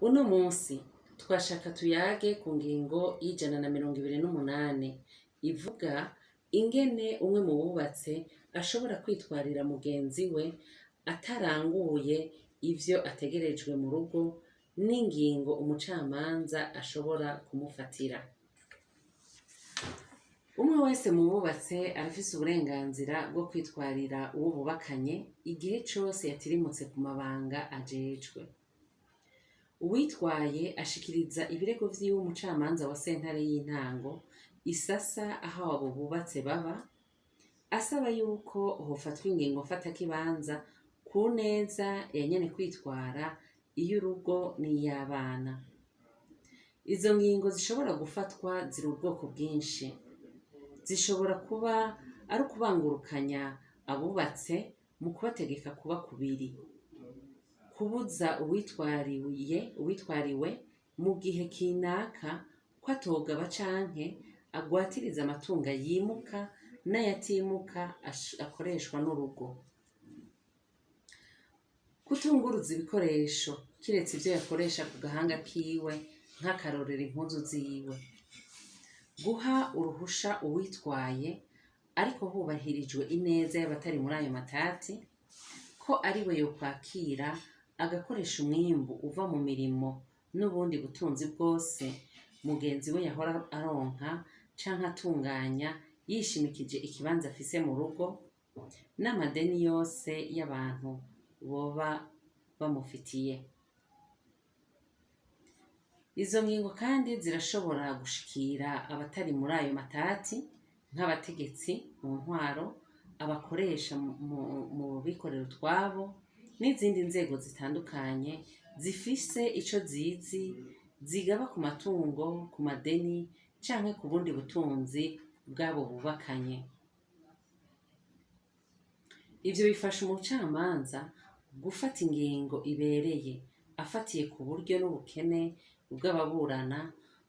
Uno munsi twashaka tuyage ku ngingo y'128 ivuga ingene umwe mu bubatse ashobora kwitwarira mugenzi we ataranguye ivyo ategerejwe mu rugo n'ingingo umucamanza ashobora kumufatira. Umwe wese mu bubatse arafise uburenganzira bwo kwitwarira uwo bubakanye igihe cose yatirimutse ku mabanga ajejwe. Uwitwaye ashikiriza ibirego vyiwe umucamanza wa sentare y'intango isasa aho abo bubatse baba, asaba yuko hofatwa ingingo mfatakibanza ku neza ya nyene kwitwara iy'urugo n'iy'abana. Izo ngingo zishobora gufatwa ziri ubwoko bwinshi. Zishobora kuba ari ukubangurukanya abubatse mu kubategeka kuba kubiri, kubuza uwitwariwe mu gihe kinaka ko atogaba canke agwatiriza amatungo yimuka n'ayatimuka akoreshwa n'urugo. Kutunguruza ibikoresho kiretse ivyo yakoresha ku gahanga kiwe nk'akarorero impuzu ziwe. Guha uruhusha uwitwaye ariko hubahirijwe ineza y'abatari muri ayo matati, ko ari we yokwakira agakoresha umwimbu uva mu mirimo n'ubundi butunzi bwose mugenzi we yahora aronka canke atunganya yishimikije ikibanza afise mu rugo, n'amadeni yose y'abantu boba bamufitiye. Izo ngingo kandi zirashobora gushikira abatari muri ayo matati nk'abategetsi mu ntwaro, abakoresha mu bikorera utwabo n'izindi nzego zitandukanye zifise ico zizi zigaba ku matungo, ku madeni canke ku bundi butunzi bw'abo bubakanye. Ivyo bifasha umucamanza gufata ingingo ibereye afatiye ku buryo n'ubukene bw'ababurana,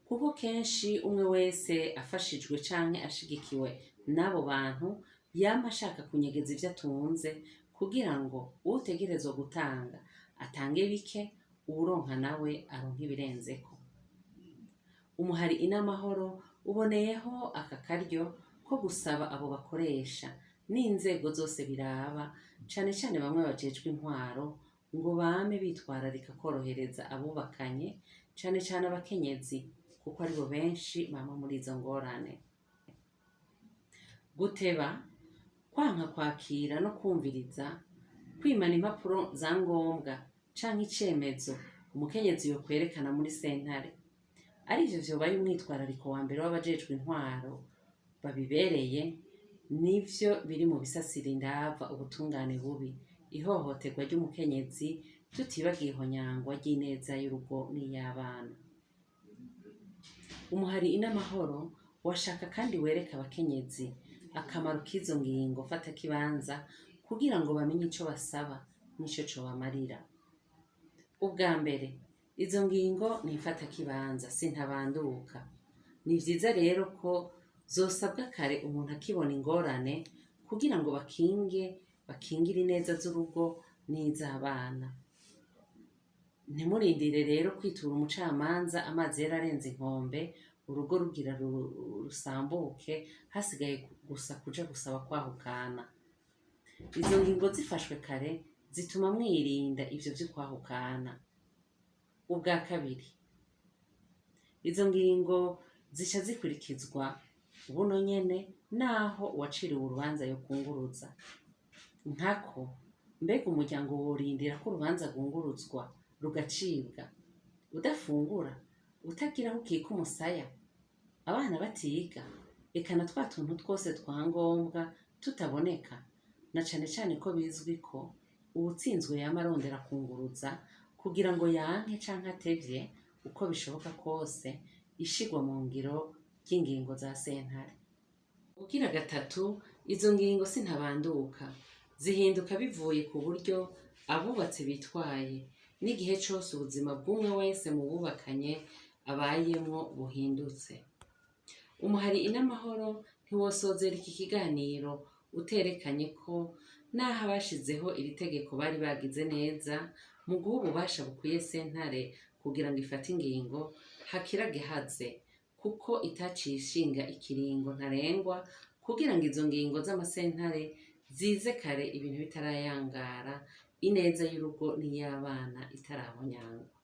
kuko kenshi umwe wese afashijwe canke ashigikiwe n'abo bantu yama ashaka kunyegeza ivyo atunze kugira ngo uwutegerezwa gutanga atange bike, uwuronka nawe aronke ibirenzeko. Umuhari inamahoro uboneyeho aka karyo ko gusaba abo bakoresha n'inzego zose biraba, cane cane bamwe bajejwe intwaro, ngo bame bitwararika korohereza abubakanye, cane cane abakenyezi, kuko aribo benshi bama muri izo ngorane. Guteba, kwanka kwakira no kwumviriza, kwimana impapuro za ngombwa canke icemezo umukenyezi yokwerekana muri sentare, arivyo vyobaye umwitwarariko wa mbere w'abajejwe intwaro babibereye, nivyo biri mu bisasira indava ubutungane bubi, ihohoterwa ry'umukenyezi, tutibagiye ihonyangwa ry'ineza y'urugo n'iy'abana. Umuhari inamahoro washaka kandi wereka abakenyezi akamaro k'izo ngingo mfatakibanza kugira ngo bamenye ico basaba n'ico cobamarira. Ubwa mbere, izo ngingo ni mfatakibanza sintabanduka. Ni vyiza rero ko zosabwa kare umuntu akibona ingorane kugira ngo bakingire ineza z'urugo n'iz'abana. Ntimurindire rero kwitura umucamanza amazi yararenze inkombe, urugo rugira rusambuke hasigaye gusa kuja gusaba kwahukana. Izo ngingo zifashwe kare zituma mwirinda ivyo vyo kwahukana. Ubwa kabiri, izo ngingo zica zikurikizwa buno nyene naho uwaciriwe urubanza yokunguruza. Nkako, mbega umuryango worindira ko urubanza rwunguruzwa rugacibwa, udafungura, utagira aho ukika umusaya, abana batiga, eka na twa tuntu twose twa ngombwa tutaboneka, na cane cane ko bizwi ko uwutsinzwe yama arondera kunguruza kugira ngo yanke canke atevye uko bishoboka kose ishigwa mu ngiro ry'ingingo za sentare. Ugira gatatu, izo ngingo sintabanduka, zihinduka bivuye ku buryo abubatse bitwaye n'igihe cose ubuzima bw'umwe wese mu bubakanye abayemwo buhindutse. Umuhari inamahoro ntiwosozera iki kiganiro uterekanye ko naho abashizeho iri tegeko bari bagize neza mu guha ububasha bukwiye sentare kugira ngo ifate ingingo hakira gihaze, kuko itaciye ishinga ikiringo ntarengwa kugira ngo izo ngingo z'amasentare zize kare ibintu bitarayangara, ineza y'urugo n'iy'abana itarahonyangwa.